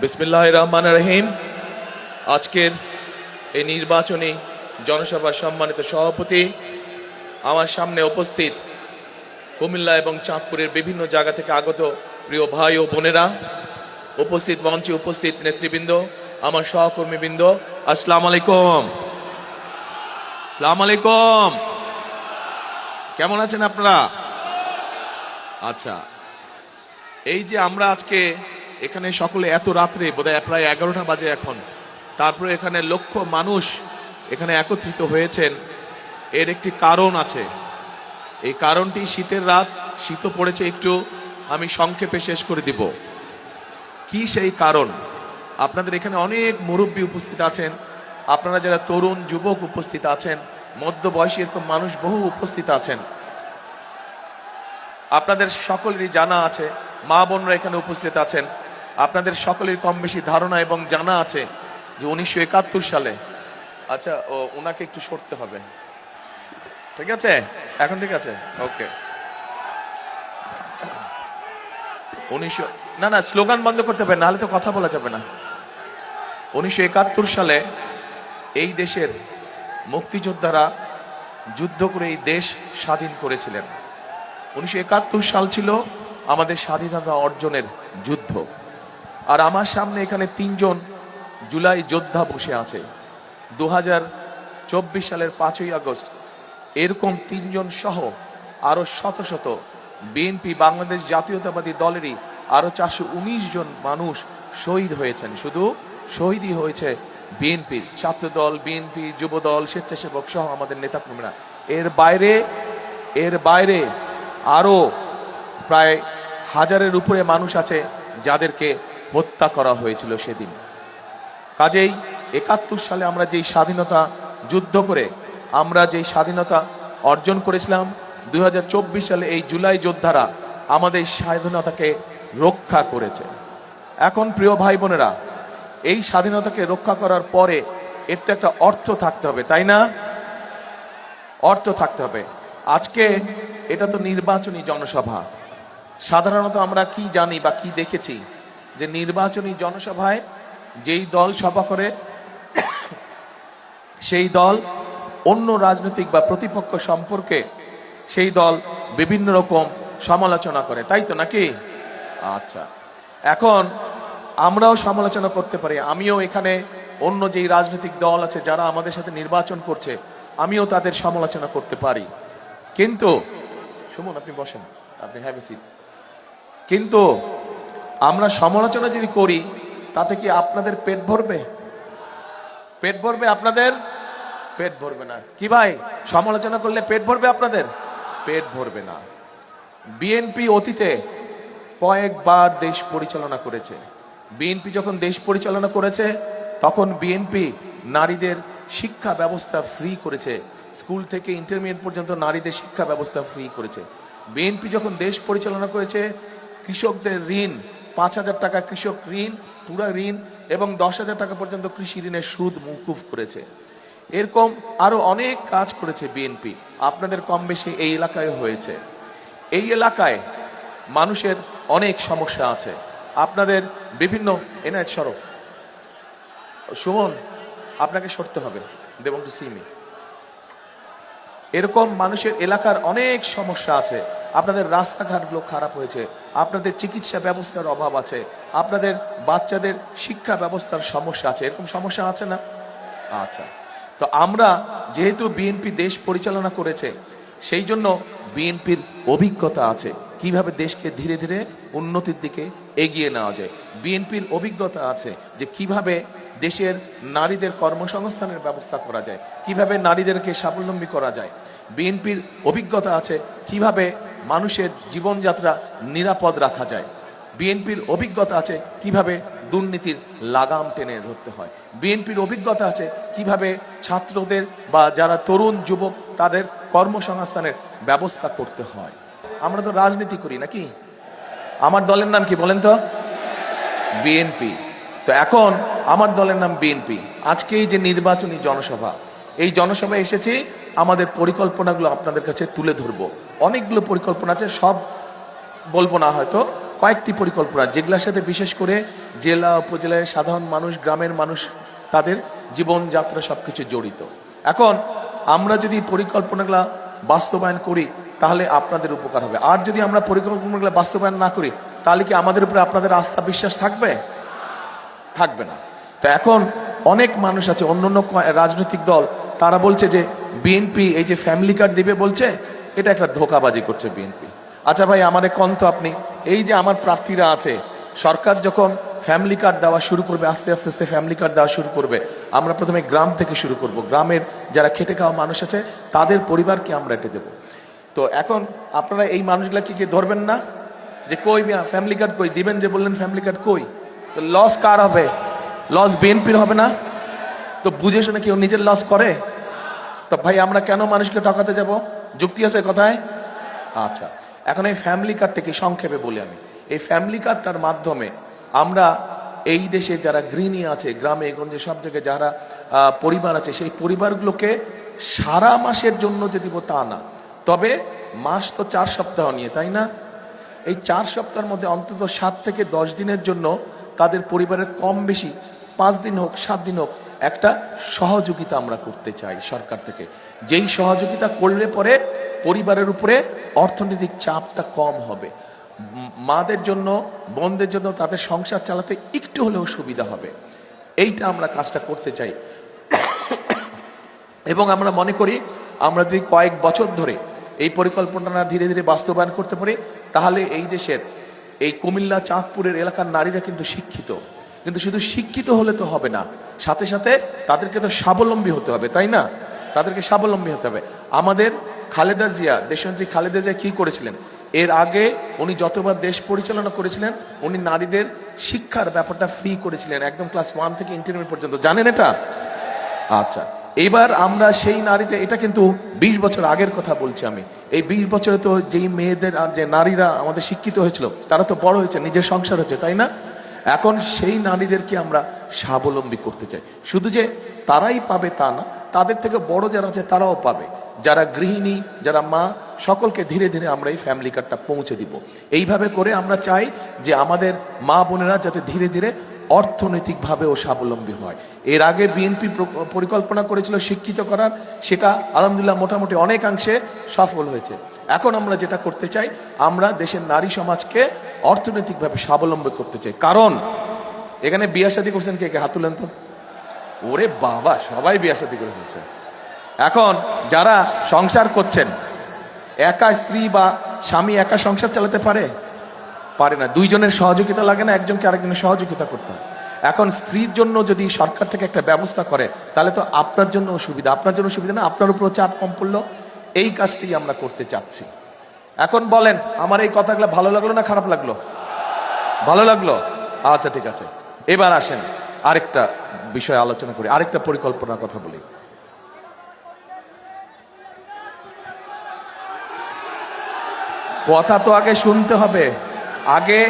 বিসমিল্লাহির রহমানির রহিম। আজকের এই নির্বাচনী জনসভার সম্মানিত সভাপতি, আমার সামনে উপস্থিত কুমিল্লা এবং চাঁদপুরের বিভিন্ন জায়গা থেকে আগত প্রিয় ভাই ও বোনেরা, উপস্থিত মঞ্চে উপস্থিত নেতৃবৃন্দ, আমার সহকর্মীবৃন্দ, আসসালামু আলাইকুম। আসসালামু আলাইকুম। কেমন আছেন আপনারা? আচ্ছা, এই যে আমরা আজকে এখানে সকলে এত রাত্রে, বোধহয় প্রায় 11টা বাজে এখন, তারপরে এখানে লক্ষ মানুষ এখানে একত্রিত হয়েছেন, এর একটি কারণ আছে। এই কারণটি শীতের রাত, শীতও পড়েছে একটু, আমি সংক্ষেপে শেষ করে দিব। কি সেই কারণ? আপনাদের এখানে অনেক মুরব্বী উপস্থিত আছেন, আপনারা যারা তরুণ যুবক উপস্থিত আছেন, মধ্যবয়সী এরকম মানুষ বহু উপস্থিত আছেন। আপনাদের সকলেরই জানা আছে, মা বোনরা এখানে উপস্থিত আছেন, আপনাদের সকলের কম বেশি ধারণা এবং জানা আছে যে 1971 সালে, আচ্ছা ওনাকে একটু সরতে হবে, ঠিক আছে? এখন ঠিক আছে, ওকে। না স্লোগান বন্ধ করতে হবে, নাহলে তো কথা বলা যাবে না। 1971 সালে এই দেশের মুক্তিযোদ্ধারা যুদ্ধ করে এই দেশ স্বাধীন করেছিলেন। 1971 সাল ছিল আমাদের স্বাধীনতা অর্জনের যুদ্ধ। আর আমার সামনে এখানে 3 জন জুলাই যোদ্ধা বসে আছে। 2024 সালের 5ই আগস্ট এরকম 3 জন সহ আরো শত শত বিএনপি, বাংলাদেশ জাতীয়তাবাদী দলেরই আরো 419 জন মানুষ শহীদ হয়েছেন। শুধু শহীদই হয়েছে বিএনপির ছাত্র দল, বিএনপি যুব দল, স্বেচ্ছাসেবক সহ আমাদের নেতাকর্মীরা। এর বাইরে আরো প্রায় 1000-এর উপরে মানুষ আছে যাদেরকে হত্যা করা হয়েছিল সেদিন। কাজেই 71 সালে আমরা যেই স্বাধীনতা যুদ্ধ করে আমরা যেই স্বাধীনতা অর্জন করেছিলাম, 2024 সালে এই জুলাই যোদ্ধারা আমাদের স্বাধীনতাকে রক্ষা করেছে। এখন প্রিয় ভাই বোনেরা, এই স্বাধীনতাকে রক্ষা করার পরে এর তো একটা অর্থ থাকতে হবে, তাই না? অর্থ থাকতে হবে। আজকে এটা তো নির্বাচনী জনসভা। সাধারণত আমরা কি জানি বা কি দেখেছি যে নির্বাচনী জনসভায় যেই দল সভা করে সেই দল অন্য রাজনৈতিক বা প্রতিপক্ষ সম্পর্কে সেই দল বিভিন্ন রকম সমালোচনা করে, তাই তো নাকি? আচ্ছা, এখন আমরাও সমালোচনা করতে পারি। আমিও এখানে অন্য যেই রাজনৈতিক দল আছে যারা আমাদের সাথে নির্বাচন করছে, আমিও তাদের সমালোচনা করতে পারি। কিন্তু সুমন, আপনি বসেন, আপনি হ্যাভ এ সিট। কিন্তু আমরা সমালোচনা যদি করি তাতে কি আপনাদের পেট ভরবে? পেট ভরবে আপনাদের? পেট ভরবে না। কি ভাই, সমালোচনা করলে পেট ভরবে আপনাদের? পেট ভরবে না। বিএনপি অতীতে কয়েকবার দেশ পরিচালনা করেছে। বিএনপি যখন দেশ পরিচালনা করেছে তখন বিএনপি নারীদের শিক্ষা ব্যবস্থা ফ্রি করেছে, স্কুল থেকে ইন্টারমিডিয়েট পর্যন্ত নারীদের শিক্ষা ব্যবস্থা ফ্রি করেছে। বিএনপি যখন দেশ পরিচালনা করেছে কৃষকদের ঋণ, 5,000 টাকা কৃষক ঋণ, পুরা ঋণ, এবং 10,000 টাকা পর্যন্ত কৃষি ঋণের সুদ মওকুফ করেছে। এরকম আরো অনেক কাজ করেছে বিএনপি। আপনাদের কম বেশি এই এলাকায় হয়েছে। এই এলাকায় মানুষের অনেক সমস্যা আছে। আপনাদের বিভিন্ন এনআইট সড়ক, সুমন আপনাকে সরতে হবে, দেবং টু সি মি। এরকম মানুষের এলাকার অনেক সমস্যা আছে। আপনাদের রাস্তাঘাটগুলো খারাপ হয়েছে, আপনাদের চিকিৎসা ব্যবস্থার অভাব আছে, আপনাদের বাচ্চাদের শিক্ষা ব্যবস্থার সমস্যা আছে। এরকম সমস্যা আছে না? আচ্ছা, তো আমরা যেহেতু বিএনপি দেশ পরিচালনা করেছে সেই জন্য বিএনপির অভিজ্ঞতা আছে কিভাবে দেশকে ধীরে ধীরে উন্নতির দিকে এগিয়ে নেওয়া যায়। বিএনপির অভিজ্ঞতা আছে যে কিভাবে দেশের নারীদের কর্মসংস্থানের ব্যবস্থা করা যায়, কিভাবে নারীদেরকে স্বাবলম্বী করা যায়। বিএনপির অভিজ্ঞতা আছে কিভাবে মানুষের জীবনযাত্রা নিরাপদ রাখা যায়। বিএনপির অভিজ্ঞতা আছে কিভাবে দুর্নীতির লাগাম টেনে ধরতে হয়। বিএনপির অভিজ্ঞতা আছে কিভাবে ছাত্রদের বা যারা তরুণ যুবক তাদের কর্মসংস্থানের ব্যবস্থা করতে হয়। আমরা তো রাজনীতি করি নাকি? আমার দলের নাম কি বলেন তো? বিএনপি। তো এখন আমার দলের নাম বিএনপি। আজকে এই যে নির্বাচনী জনসভা, এই জনসভায় এসেছি আমাদের পরিকল্পনাগুলো আপনাদের কাছে তুলে ধরবো। অনেকগুলো পরিকল্পনা আছে, সব বলবো না, হয়তো কয়েকটি পরিকল্পনা, যেগুলোর সাথে বিশেষ করে জেলা উপজেলায় সাধারণ মানুষ, গ্রামের মানুষ, তাদের জীবনযাত্রা সবকিছু জড়িত। এখন আমরা যদি পরিকল্পনাগুলো বাস্তবায়ন করি তাহলে আপনাদের উপকার হবে। আর যদি আমরা পরিকল্পনাগুলো বাস্তবায়ন না করি তাহলে কি আমাদের উপরে আপনাদের আস্থা বিশ্বাস থাকবে? থাকবে না। তো এখন অনেক মানুষ আছে, অন্যান্য রাজনৈতিক দল, তারা বলছে যে বিএনপি এই যে ফ্যামিলি কার্ড দিবে বলছে, এটা একটা ধোঁকাবাজি করছে বিএনপি। আচ্ছা ভাই, আমাদের কন্ত আপনি, এই যে আমার প্রার্থীরা আছে, সরকার যখন ফ্যামিলি কার্ড দেওয়া শুরু করবে, আস্তে আস্তে আস্তে ফ্যামিলি কার্ড দেওয়া শুরু করবে, আমরা প্রথমে গ্রাম থেকে শুরু করব। গ্রামের যারা খেটে খাওয়া মানুষ আছে তাদের পরিবারকে আমরা এটা দেবো। তো এখন আপনারা এই মানুষগুলা কি ধরবেন না যে কই ফ্যামিলি কার্ড কই দিবেন, যে বললেন ফ্যামিলি কার্ড কই? তো লস কার হবে? লস বিএনপির হবে না? তো বুঝে শুনে কেউ নিজের লস করে? তো ভাই আমরা কেন মানুষকে ঠকাতে যাব? যুক্তি আছে কথায়? আচ্ছা, এখন এই ফ্যামিলি কার্ড থেকে সংক্ষেপে বলি আমি, এই ফ্যামিলি কার্ডটার মাধ্যমে আমরা এই দেশে যারা গৃহিণী আছে, গ্রামে গঞ্জে সব জায়গায় যারা পরিবার আছে, সেই পরিবারগুলোকে সারা মাসের জন্য যে দিব তা না, তবে মাস তো 4 সপ্তাহ নিয়ে, তাই না? এই 4 সপ্তাহের মধ্যে অন্তত 7 থেকে 10 দিনের জন্য তাদের পরিবারের কম বেশি 5 দিন হোক 7 দিন হোক একটা সহযোগিতা আমরা করতে চাই সরকার থেকে। যেই সহযোগিতা করলে পরে পরিবারের উপরে অর্থনৈতিক চাপটা কম হবে, মাদের জন্য, বোনদের জন্য তাদের সংসার চালাতে একটু হলেও সুবিধা হবে। এইটা আমরা কাজটা করতে চাই। এবং আমরা মনে করি আমরা যদি কয়েক বছর ধরে এই পরিকল্পনা ধীরে ধীরে বাস্তবায়ন করতে পারি, তাহলে এই দেশের এই কুমিল্লা চাঁদপুরের এলাকার নারীরা কিন্তু শিক্ষিত, কিন্তু শুধু শিক্ষিত হলে তো হবে না, সাথে সাথে তাদেরকে তো স্বাবলম্বী হতে হবে, তাই না? তাদেরকে স্বাবলম্বী হতে হবে। আমাদের খালেদা জিয়া, দেশনেত্রী খালেদা জিয়া কি করেছিলেন? এর আগে উনি যতবার দেশ পরিচালনা করেছিলেন, উনি নারীদের শিক্ষার ব্যাপারটা ফ্রি করেছিলেন, একদম ক্লাস 1 থেকে ইন্টারমিডিয়েট পর্যন্ত। জানেন এটা? আচ্ছা, এবার আমরা সেই নারীতে, এটা কিন্তু 20 বছর আগের কথা বলছি আমি, এই 20 বছরে তো যেই মেয়েদের আর যে নারীরা আমাদের শিক্ষিত হয়েছিল তারা তো বড় হয়েছে, নিজের সংসার হয়েছে, তাই না? এখন সেই নারীদেরকে আমরা স্বাবলম্বী করতে চাই। শুধু যে তারাই পাবে তা না, তাদের থেকে বড় যারা আছে তারাও পাবে, যারা গৃহিণী, যারা মা, সকলকে ধীরে ধীরে আমরা এই ফ্যামিলি কার্ডটা পৌঁছে দিব। এইভাবে করে আমরা চাই যে আমাদের মা বোনেরা যাতে ধীরে ধীরে অর্থনৈতিকভাবেও স্বাবলম্বী হয়। এর আগে বিএনপি পরিকল্পনা করেছিল শিক্ষিত করার, সেটা আলহামদুলিল্লাহ মোটামুটি অনেকাংশে সফল হয়েছে। এখন আমরা যেটা করতে চাই, আমরা দেশের নারী সমাজকে অর্থনৈতিকভাবে স্বাবলম্বী করতে চাই। কারণ এখানে বিয়ে শাদী করছেন কে কে? হাত তুলেন তো। ওরে বাবা, সবাই বিয়ে শাদী করে ফেলছে। এখন যারা সংসার করছেন, একা স্ত্রী বা স্বামী একা সংসার চালাতে পারে? পারে না। দুইজনের সহযোগিতা লাগে না? একজনকে আরেকজনের সহযোগিতা করতে হয়। এখন স্ত্রীর জন্য যদি সরকার থেকে একটা ব্যবস্থা করে, তাহলে তো আপনার জন্য সুবিধা, আপনার জন্য সুবিধা না, আপনার উপর চাপ কম পড়লো। এই কাজটি আমরা করতে চাচ্ছি। এখন বলেন, আমার এই কথাগুলো ভালো লাগলো না খারাপ লাগলো? ভালো লাগলো? আচ্ছা, ঠিক আছে। এবার আসেন আরেকটা বিষয় আলোচনা করি, আরেকটা পরিকল্পনার কথা বলি। কথা তো আগে শুনতে হবে, আগে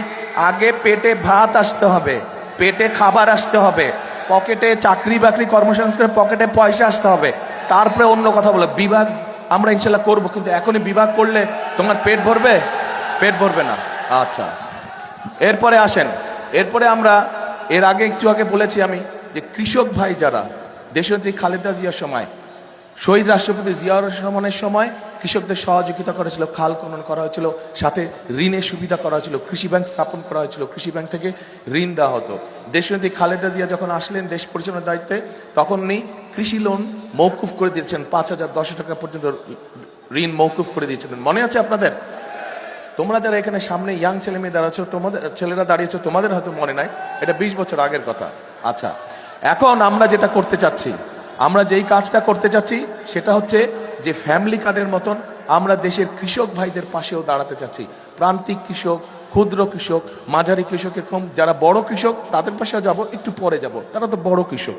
আগে পেটে ভাত আসতে হবে, পেটে খাবার আসতে হবে, পকেটে চাকরি বাকরি কর্মসংস্থানের পকেটে পয়সা আসতে হবে, তারপরে অন্য কথা বলে। বিভাগ আমরা ইনশাল্লাহ করবো, কিন্তু এখনই বিভাগ করলে তোমার পেট ভরবে? পেট ভরবে না। আচ্ছা, এরপরে আসেন, এরপরে আমরা এর আগে একটু আগে বলেছি আমি যে কৃষক ভাই যারা, দেশনেত্রী খালেদা জিয়ার সময়, শহীদ রাষ্ট্রপতি জিয়াউর রহমানের সময় কৃষকদের সহযোগিতা করেছিল, খাল খনন করা হয়েছিল, সাথে ঋণের সুবিধা করা হয়েছিল, কৃষি ব্যাংক স্থাপন করা হয়েছিল, কৃষি ব্যাংক থেকে ঋণ দেওয়া হতো। দেশনেত্রী খালেদা জিয়া যখন আসলেন দেশ পরিচালনার দায়িত্বে, তখন উনি কৃষি লোন মৌকুফ করে দিয়েছেন, 5,100 টাকা পর্যন্ত ঋণ মৌকুফ করে দিয়েছিলেন। মনে আছে আপনাদের? তোমরা যারা এখানে সামনে ইয়াং ছেলে মেয়ে দাঁড়াচ্ছ, তোমাদের ছেলেরা দাঁড়িয়েছ, তোমাদের হয়তো মনে নাই, এটা 20 বছর আগের কথা। আচ্ছা, এখন আমরা যেটা করতে চাচ্ছি, আমরা যেই কাজটা করতে চাচ্ছি সেটা হচ্ছে যে ফ্যামিলি কার্ডের মতন আমরা দেশের কৃষক ভাইদের পাশেও দাঁড়াতে চাচ্ছি। প্রান্তিক কৃষক, ক্ষুদ্র কৃষক, মাঝারি কৃষক, এরকম যারা বড় কৃষক তাদের পাশেও যাব, একটু পরে যাব, তারা তো বড় কৃষক।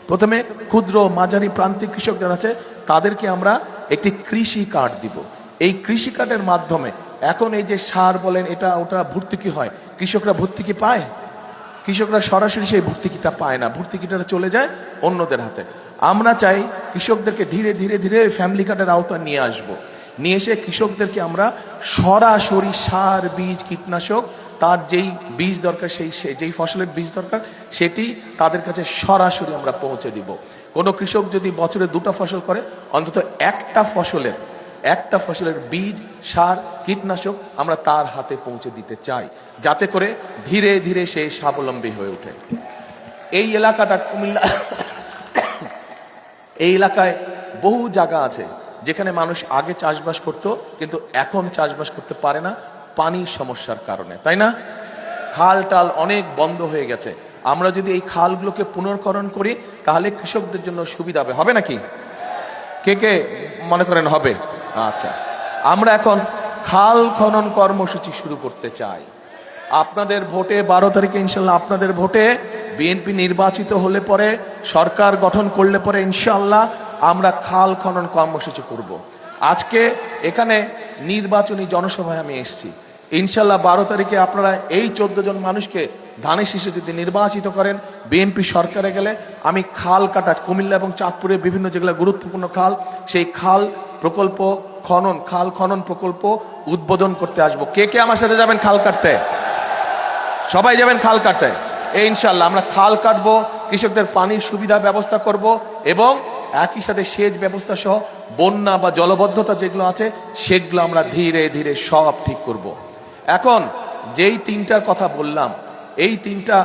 প্রথমে ক্ষুদ্র, মাঝারি, প্রান্তিক কৃষক যারা আছে তাদেরকে আমরা একটি কৃষি কার্ড দিব। এই কৃষি কার্ডের মাধ্যমে এখন এই যে সার বলেন, এটা ওটা ভর্তুকি হয়, কৃষকরা ভর্তুকি পায়? কৃষকরা সরাসরি সেই ভর্তুকিটা পায় না, ভর্তুকিটা চলে যায় অন্যদের হাতে। আমরা চাই কৃষকদেরকে ধীরে ধীরে ধীরে ফ্যামিলি কার্ডের আওতায় নিয়ে আসব, নিয়ে এসে কৃষকদেরকে আমরা সরাসরি সার, বীজ, কীটনাশক তার যেই বীজ দরকার, যেই ফসলের বীজ দরকার সেটি তাদের কাছে সরাসরি আমরা পৌঁছে দিব। কোনো কৃষক যদি বছরে 2টা ফসল করে, অন্তত একটা ফসলের বীজ, সার, কীটনাশক আমরা তার হাতে পৌঁছে দিতে চাই, যাতে করে ধীরে ধীরে সে স্বাবলম্বী হয়ে ওঠে। এই এলাকাটা কুমিল্লা, এই এলাকায় বহু জায়গা আছে যেখানে মানুষ আগে চাষবাস করত, কিন্তু এখন চাষবাস করতে পারে না পানির সমস্যার কারণে, তাই না? খাল টাল অনেক বন্ধ হয়ে গেছে। আমরা যদি এই খালগুলোকে পুনর্করণ করি তাহলে কৃষকদের জন্য সুবিধা হবে নাকি? কে কে মনে করেন হবে? আচ্ছা, আমরা এখন খাল খনন কর্মসূচি শুরু করতে চাই। আপনাদের ভোটে 12 তারিখে ইনশাল্লাহ, আপনাদের ভোটে বিএনপি নির্বাচিত হলে পরে, সরকার গঠন করলে পরে ইনশাল্লাহ আমরা খাল খনন কর্মসূচি করব। আজকে এখানে নির্বাচনী জনসভায় আমি এসেছি। ইনশাল্লাহ 12 তারিখে আপনারা এই 14 জন মানুষকে ধানের শীষে যদি নির্বাচিত করেন, বিএনপি সরকারে গেলে আমি খাল কাটা, কুমিল্লা এবং চাঁদপুরে বিভিন্ন যেগুলো গুরুত্বপূর্ণ খাল, সেই খাল খনন প্রকল্প উদ্বোধন করতে আসবো। কে কে আমার সাথে যাবেন খাল কাটতে? সবাই যাবেন খাল কাটতে। এই ইনশাল্লাহ আমরা খাল কাটবো, কৃষকদের পানির সুবিধা ব্যবস্থা করব, এবং একই সাথে সেচ ব্যবস্থা সহ বন্যা বা জলবদ্ধতা যেগুলো আছে সেগুলো আমরা ধীরে ধীরে সব ঠিক করব। এখন যেই 3টার কথা বললাম, এই 3টা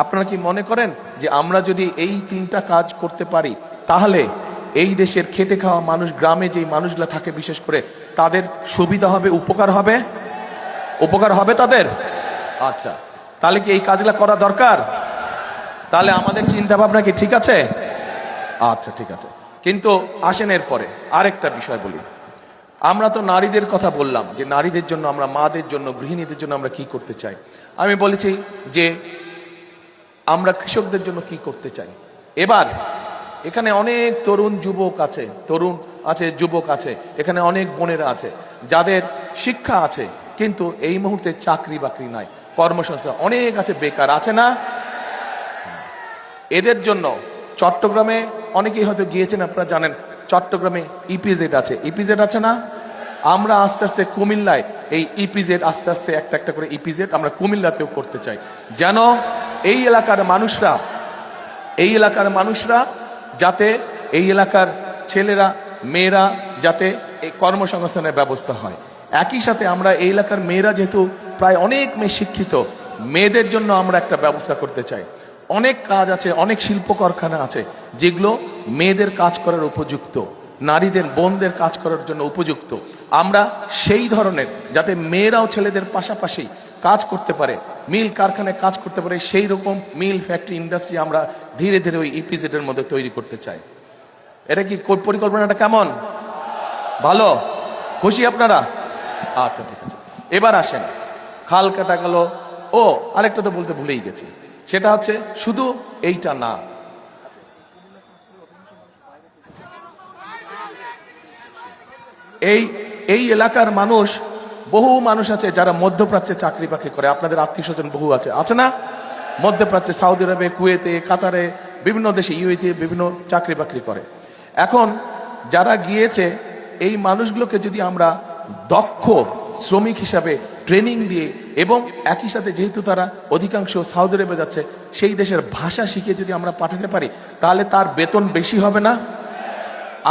আপনারা কি মনে করেন যে আমরা যদি এই 3টা কাজ করতে পারি তাহলে এই দেশের খেটে খাওয়া মানুষ, গ্রামে যেই মানুষগুলো থাকে বিশেষ করে, তাদের সুবিধা হবে, উপকার হবে তাদের? আচ্ছা, তাহলে কি এই কাজগুলো করা দরকার? তাহলে আমাদের চিন্তা ভাবনা কি ঠিক আছে? আচ্ছা, ঠিক আছে। কিন্তু আসেন এরপরে আরেকটা বিষয় বলি। আমরা তো নারীদের কথা বললাম, যে নারীদের জন্য, আমরা মাদের জন্য, গৃহিণীদের জন্য আমরা কি করতে চাই। আমি বলেছি যে আমরা কৃষকদের জন্য কি করতে চাই। এবার এখানে অনেক যুবক আছে, এখানে অনেক বোনেরা আছে যাদের শিক্ষা আছে, কিন্তু এই মুহূর্তে চাকরি বাকরি নাই, কর্মসংস্থান অনেক আছে, বেকার আছে না? এদের জন্য চট্টগ্রামে অনেকেই হয়তো গিয়েছেন, আপনারা জানেন চট্টগ্রামে ইপিজেড আছে না? আমরা আস্তে আস্তে কুমিল্লায় এই ইপিজেড, আস্তে আস্তে একটা করে ইপিজেড আমরা কুমিল্লাতেও করতে চাই, যেন এই এলাকার মানুষরা যাতে, এই এলাকার ছেলেরা মেয়েরা যাতে এই কর্মসংস্থানের ব্যবস্থা হয়। একই সাথে আমরা এই এলাকার মেয়েরা, যেহেতু প্রায় অনেক মেয়ে শিক্ষিত, মেয়েদের জন্য আমরা একটা ব্যবস্থা করতে চাই। অনেক কাজ আছে, অনেক শিল্প কারখানা আছে যেগুলো মেয়েদের কাজ করার উপযুক্ত, নারীদের বোনদের কাজ করার জন্য উপযুক্ত। আমরা সেই ধরনের, যাতে মেয়েরাও ছেলেদের পাশাপাশি কাজ করতে পারে, মিল কারখানায় কাজ করতে পারে, সেই রকম মিল, ফ্যাক্টরি, ইন্ডাস্ট্রি আমরা ধীরে ধীরে ওই ইপিজেড এর মধ্যে তৈরি করতে চাই। এটা কি পরিকল্পনাটা কেমন? ভালো? খুশি আপনারা? আচ্ছা, ঠিক আছে। এবার আসেন, খাল কাটা গেল। ও আরেকটা তো বলতে ভুলেই গেছি, সেটা হচ্ছে শুধু এইটা না, এই এলাকার মানুষ, বহু মানুষ আছে যারা মধ্যপ্রাচ্যে চাকরি বাকরি করে। আপনাদের আত্মীয় স্বজন বহু আছে না? মধ্যপ্রাচ্যে, সৌদি আরবে, কুয়েতে, কাতারে, বিভিন্ন দেশে, ইউএইতে বিভিন্ন চাকরি বাকরি করে। এখন যারা গিয়েছে, এই মানুষগুলোকে যদি আমরা দক্ষ শ্রমিক হিসাবে ট্রেনিং দিয়ে, এবং একই সাথে যেহেতু তারা অধিকাংশ সৌদি আরবে যাচ্ছে, সেই দেশের ভাষা শিখে যদি আমরা পাঠাতে পারি, তাহলে তার বেতন বেশি হবে না?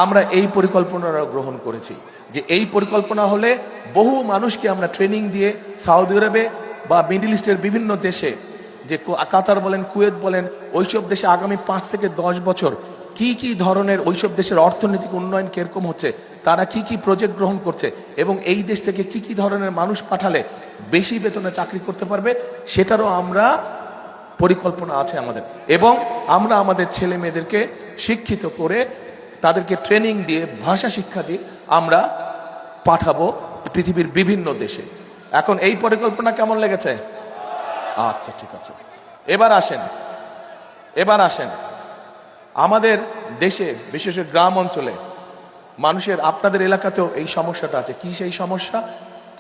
আমরা এই পরিকল্পনাটা গ্রহণ করেছি, যে এই পরিকল্পনা হলে বহু মানুষকে আমরা ট্রেনিং দিয়ে সৌদি আরবে বা মিডল ইস্টের বিভিন্ন দেশে, যে কাতার বলেন, কুয়েত বলেন, ওইসব দেশে আগামী 5 থেকে 10 বছর কি কি ধরনের ওইসব দেশের অর্থনৈতিক উন্নয়ন কিরকম হচ্ছে, তারা কি কি প্রজেক্ট গ্রহণ করছে, এবং এই দেশ থেকে কি কি ধরনের মানুষ পাঠালে বেশি বেতনে চাকরি করতে পারবে, সেটারও আমরা পরিকল্পনা আছে আমাদের। এবং আমরা আমাদের ছেলে মেয়েদেরকে শিক্ষিত করে, তাদেরকে ট্রেনিং দিয়ে, ভাষা শিক্ষা দিয়ে আমরা পাঠাবো পৃথিবীর বিভিন্ন দেশে। এখন এই পরিকল্পনা কেমন লেগেছে? আচ্ছা, ঠিক আছে। এবার আসেন আমাদের দেশে, বিশেষ করে গ্রাম অঞ্চলে মানুষের, আপনাদের এলাকাতেও এই সমস্যাটা আছে। কি সেই সমস্যা?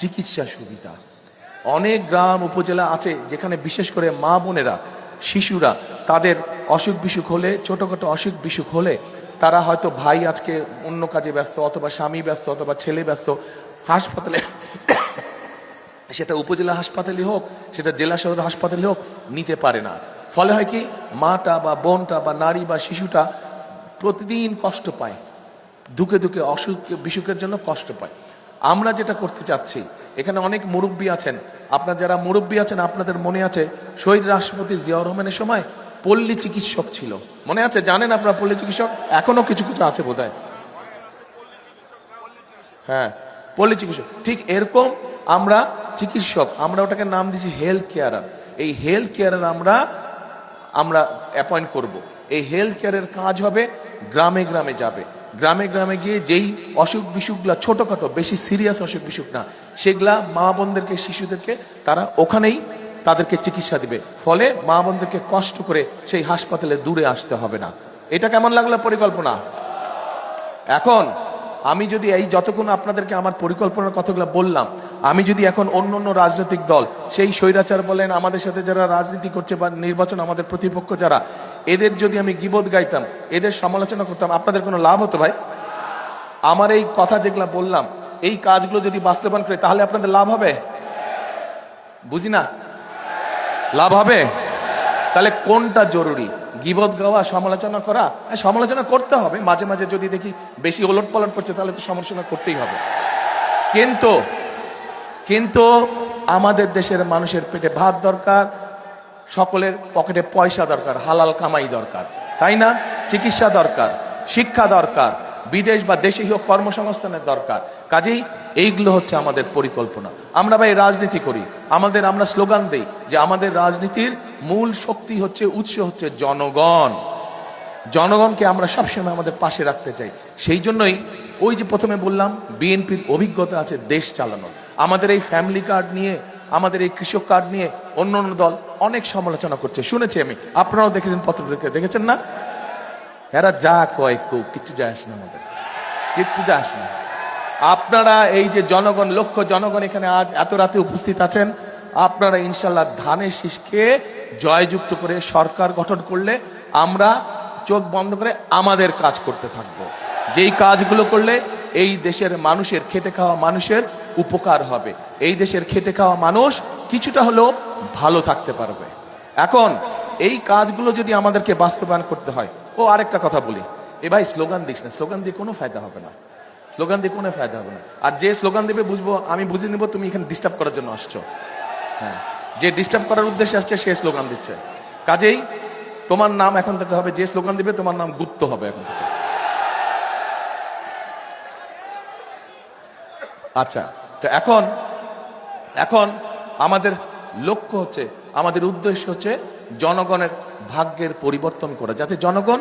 চিকিৎসা সুবিধা। অনেক গ্রাম উপজেলা আছে যেখানে বিশেষ করে মা বোনেরা, শিশুরা, তাদের অসুখ বিসুখ হলে, ছোটখাটো অসুখ বিসুখ হলে, তারা হয়তো ভাই আজকে অন্য কাজে ব্যস্ত, অথবা স্বামী ব্যস্ত, অথবা ছেলে ব্যস্ত, সেটা উপজেলা হাসপাতালে হোক, সেটা জেলা সদর হাসপাতালে হোক, নিতে পারে না। ফলে হয় কি, মাটা বা বোনটা বা নারী বা শিশুটা প্রতিদিন কষ্ট পায়, ধুকে ধুকে অসুখ বিসুখের জন্য কষ্ট পায়। আমরা যেটা করতে চাচ্ছি, এখানে অনেক মুরব্বী আছেন, আপনার যারা মুরব্বী আছেন আপনাদের মনে আছে শহীদ রাষ্ট্রপতি জিয়াউর রহমানের সময় পল্লী চিকিৎসক ছিল, মনে আছে? জানেন আপনারা পল্লী চিকিৎসক? এখনো কিছু কিছু আছে বোধহয়। হ্যাঁ, পল্লী চিকিৎসক। ঠিক এরকম আমরা চিকিৎসক, আমরা ওটাকে নাম দিয়েছি হেলথ কেয়ারার। এই হেলথ কেয়ারার আমরা অ্যাপয়েন্ট করব। এই হেলথ কেয়ারের কাজ হবে গ্রামে গ্রামে যাবে, গ্রামে গ্রামে গিয়ে যেই অসুখ বিসুখগুলা ছোটখাটো, বেশি সিরিয়াস অসুখ বিসুখ না, সেগুলা মা বোনদেরকে, শিশুদেরকে তারা ওখানেই তাদেরকে চিকিৎসা দিবে। ফলে মা বোনদেরকে কষ্ট করে সেই হাসপাতালে দূরে আসতে হবে না। এটা কেমন লাগলো পরিকল্পনা? এখন আমি যদি এই যতক্ষণ আপনাদেরকে আমার পরিকল্পনার কথাগুলো বললাম, আমি যদি এখন অন্য অন্য রাজনৈতিক দল, সেই স্বৈরাচার বলেন, আমাদের সাথে যারা রাজনীতি করছে বা নির্বাচন আমাদের প্রতিপক্ষ যারা, এদের যদি আমি গীবত গাইতাম, এদের সমালোচনা করতাম, আপনাদের কোনো লাভ হতো ভাই? আমার এই কথা যেগুলো বললাম, এই কাজগুলো যদি বাস্তবায়ন করে, তাহলে আপনাদের লাভ হবে? বুঝি না, লাভ হবে? তাহলে কোনটা জরুরি? গীবত গাওয়া, সমালোচনা করা? সমালোচনা করতে হবে মাঝে মাঝে, যদি দেখি বেশি ওলট পালট করছে তাহলে তো সমালোচনা করতেই হবে। কিন্তু আমাদের দেশের মানুষের পেটে ভাত দরকার, সকলের পকেটে পয়সা দরকার, হালাল কামাই দরকার, তাই না? চিকিৎসা দরকার, শিক্ষা দরকার, বিদেশ বা দেশে হোক কর্মসংস্থানের দরকার। কাজেই এইগুলো হচ্ছে আমাদের পরিকল্পনা। আমরা ভাই রাজনীতি করি, আমরা স্লোগান দেই যে আমাদের রাজনীতির মূল শক্তি হচ্ছে, উৎস হচ্ছে জনগণ। জনগণকে আমরা সবসময় আমাদের পাশে রাখতে চাই। সেই জন্যই ওই যে প্রথমে বললাম, বিএনপির অভিজ্ঞতা আছে দেশ চালানোর। আমাদের এই ফ্যামিলি কার্ড নিয়ে, আমাদের এই কৃষক কার্ড নিয়ে অন্য অন্য দল অনেক সমালোচনা করছে, শুনেছি আমি, আপনারাও দেখেছেন, পত্রপত্রিকা দেখেছেন না? এরা যা কয় কিচ্ছু যায় আসে না, আমাদের কিচ্ছু যায় আসে না। আপনারা এই যে জনগণ, লক্ষ জনগণ এখানে আজ এত রাতে উপস্থিত আছেন, আপনারা ইনশাল্লাহ ধানের শীষকে জয়যুক্ত করে সরকার গঠন করলে আমরা চোখ বন্ধ করে আমাদের কাজ করতে থাকবো। যেই কাজগুলো করলে এই দেশের মানুষের, খেটে খাওয়া মানুষের উপকার হবে, এই দেশের খেটে খাওয়া মানুষ কিছুটা হলেও ভালো থাকতে পারবে। এখন এই কাজগুলো যদি আমাদেরকে বাস্তবায়ন করতে হয়, ও আরেকটা কথা বলি, এ ভাই স্লোগান দিস না, স্লোগান দিয়ে কোনো ফায়দা হবে না, স্লোগান দিয়ে কোনো ফায়দা হবে না। আর যে স্লোগান দেবে বুঝবো, আমি বুঝে নিব তুমি এখানে ডিস্টার্ব করার জন্য আসছো। হ্যাঁ, যে ডিস্টার্ব করার উদ্দেশ্যে আসছে সে স্লোগান দিচ্ছে। কাজেই তোমার নাম এখন থেকে হবে, যে স্লোগান দিবে তোমার নাম গুপ্ত হবে এখন থেকে। আচ্ছা, তো এখন আমাদের লক্ষ্য হচ্ছে, আমাদের উদ্দেশ্য হচ্ছে জনগণের ভাগ্যের পরিবর্তন করা, যাতে জনগণ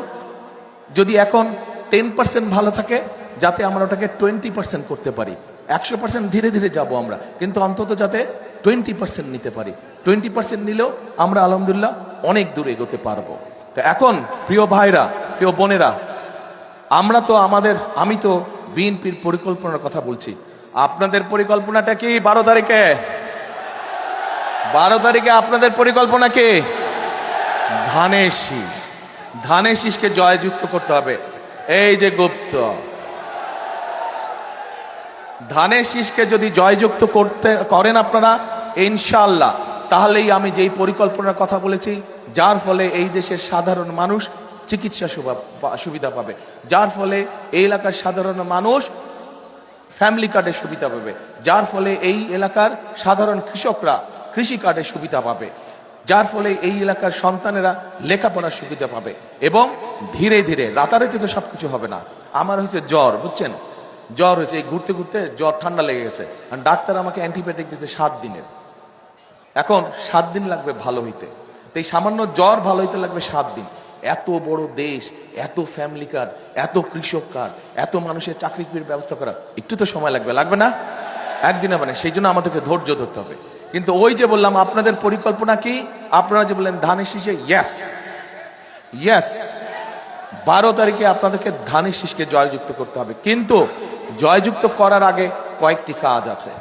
যদি এখন 10% ভালো থাকে, যাতে আমরা ওটাকে 20% করতে পারি। 100% ধীরে ধীরে যাব আমরা, কিন্তু অন্তত যাতে 20% নিতে পারি। 20% নিলেও আমরা আলহামদুলিল্লাহ অনেক দূর এগোতে পারবো। তো এখন প্রিয় ভাইরা, প্রিয় বোনেরা, আমি তো বিএনপির পরিকল্পনার কথা বলছি। আপনাদের পরিকল্পনাটা কি? 12 তারিখে আপনাদের পরিকল্পনা কি? ধানের শীষকে জয়যুক্ত করতে হবে। এই যে গুপ্ত, ধানের শীষকে যদি জয়যুক্ত করেন আপনারা ইনশাআল্লাহ, তাহলেই আমি যেই পরিকল্পনার কথা বলেছি, যার ফলে এই দেশের সাধারণ মানুষ চিকিৎসা সুবিধা পাবে, যার ফলে এই এলাকার সাধারণ মানুষ ফ্যামিলি কার্ডের সুবিধা পাবে, যার ফলে এই এলাকার সাধারণ কৃষকরা কৃষি কার্ডের সুবিধা পাবে, যার ফলে এই এলাকার সন্তানেরা লেখাপড়ার সুবিধা পাবে। এবং ধীরে ধীরে, রাতারাতি তো সবকিছু হবে না। আমার হয়েছে জ্বর, বুঝছেন, জ্বর হয়েছে, এই ঘুরতে ঘুরতে জ্বর, ঠান্ডা লেগে গেছে, আর ডাক্তার আমাকে অ্যান্টিবায়োটিক দিয়েছে 7 দিনের। এখন 7 দিন লাগবে ভালো হইতে, তো এই সামান্য জ্বর ভালো হইতে লাগবে 7 দিন। এত বড় দেশ, এত ফ্যামিলি কার্ড, এত কৃষক কার্ড, এত মানুষের চাকরির ব্যবস্থা করা একটু তো সময় লাগবে না? একদিন হবে না। সেই জন্য আমাদেরকে ধৈর্য ধরতে হবে। কিন্তু ওই যে বললাম, আপনাদের পরিকল্পনা কি? আপনারা যে বললেন ধানের শীষে, ইয়েস, 12 তারিখে আপনাদেরকে ধানের শীষকে জয়যুক্ত করতে হবে। কিন্তু জয়যুক্ত করার আগে কয়েকটি কাজ আছে।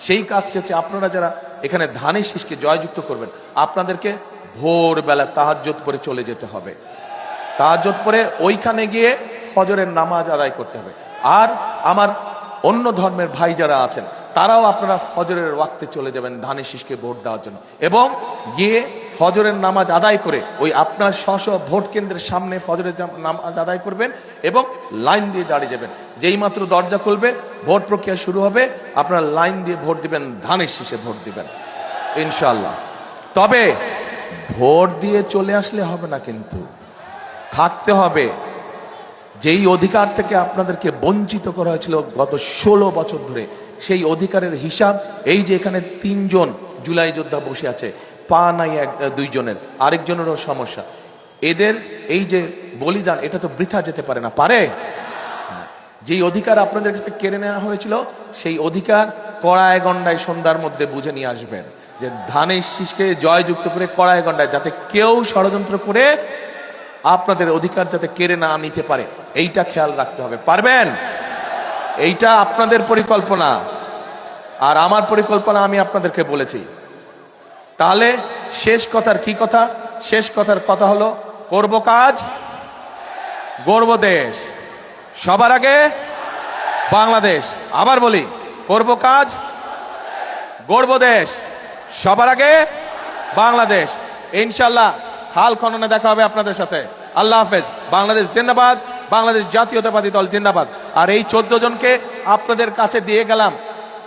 সেই কাজটি হচ্ছে, আপনারা যারা এখানে ধানের শীষকে জয়যুক্ত করবেন, আপনাদেরকে ভোরবেলা তাহাজ্জুদ পড়ে চলে যেতে হবে। তাহাজ্জুদ পড়ে ওইখানে গিয়ে ফজরের নামাজ আদায় করতে হবে। আর আমার অন্য ধর্মের ভাই যারা আছেন, তারাও আপনারা ফজরের ওয়াক্তে চলে যাবেন ধানের শীষকে ভোট দেওয়ার জন্য, এবং গিয়ে ফজরের নামাজ আদায় করে ওই আপনার স্ব ভোট কেন্দ্রের সামনে ফজরের নামাজ আদায় করবেন এবং লাইন দিয়ে দাঁড়িয়ে যাবেন। যেই মাত্র দরজা খুলবে ভোট প্রক্রিয়া শুরু হবে, আপনারা লাইন দিয়ে ভোট দিবেন, ধানের শীষে ভোট দিবেন ইনশাআল্লাহ। তবে ভোট দিয়ে চলে আসলে হবে না, কিন্তু থাকতে হবে। যেই অধিকার থেকে আপনাদেরকে বঞ্চিত করা হয়েছিল গত 16 বছর ধরে, সেই অধিকারের হিসাব এই যে এখানে 3 জন জুলাই যোদ্ধা বসে আছে, পা নাই দুইজনের, আরেকজনেরও সমস্যা। এদের এই যে বলিদান, এটা তো বৃথা যেতে পারে না, পারে? যেই অধিকার আপনাদের কাছে কেড়ে নেওয়া হয়েছিল, সেই অধিকার কড়ায় গন্ডায় সন্ধ্যার মধ্যে বুঝে নিয়ে আসবেন, যে ধানের শীষকে জয়যুক্ত করে কড়ায় গন্ডায়, যাতে কেউ ষড়যন্ত্র করে আপনাদের অধিকার যাতে কেড়ে না নিতে পারে, এইটা খেয়াল রাখতে হবে। পারবেন? এইটা আপনাদের পরিকল্পনা, আর আমার পরিকল্পনা আমি আপনাদেরকে বলেছি। তাহলে শেষ কথার কি কথা? শেষ কথার কথা হলো, করব কাজ, গড়ব দেশ, সবার আগে বাংলাদেশ। আবার বলি, করব কাজ, গড়ব দেশ, সবার আগে বাংলাদেশ। ইনশাল্লাহ খাল খননে দেখা হবে আপনাদের সাথে। আল্লাহ হাফেজ। বাংলাদেশ জিন্দাবাদ, বাংলাদেশ জাতীয়তাবাদী দল জিন্দাবাদ। আর এই 14 জনকে আপনাদের কাছে দিয়ে গেলাম,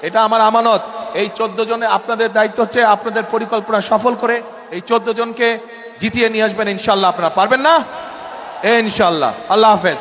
এটা আমার আমানত। এই 14 জনে আপনাদের দায়িত্ব হচ্ছে আপনাদের পরিকল্পনা সফল করে এই 14 জনকে জিতিয়ে নিয়ে আসবেন ইনশাল্লাহ। আপনারা পারবেন না? ইনশাল্লাহ। আল্লাহ হাফেজ।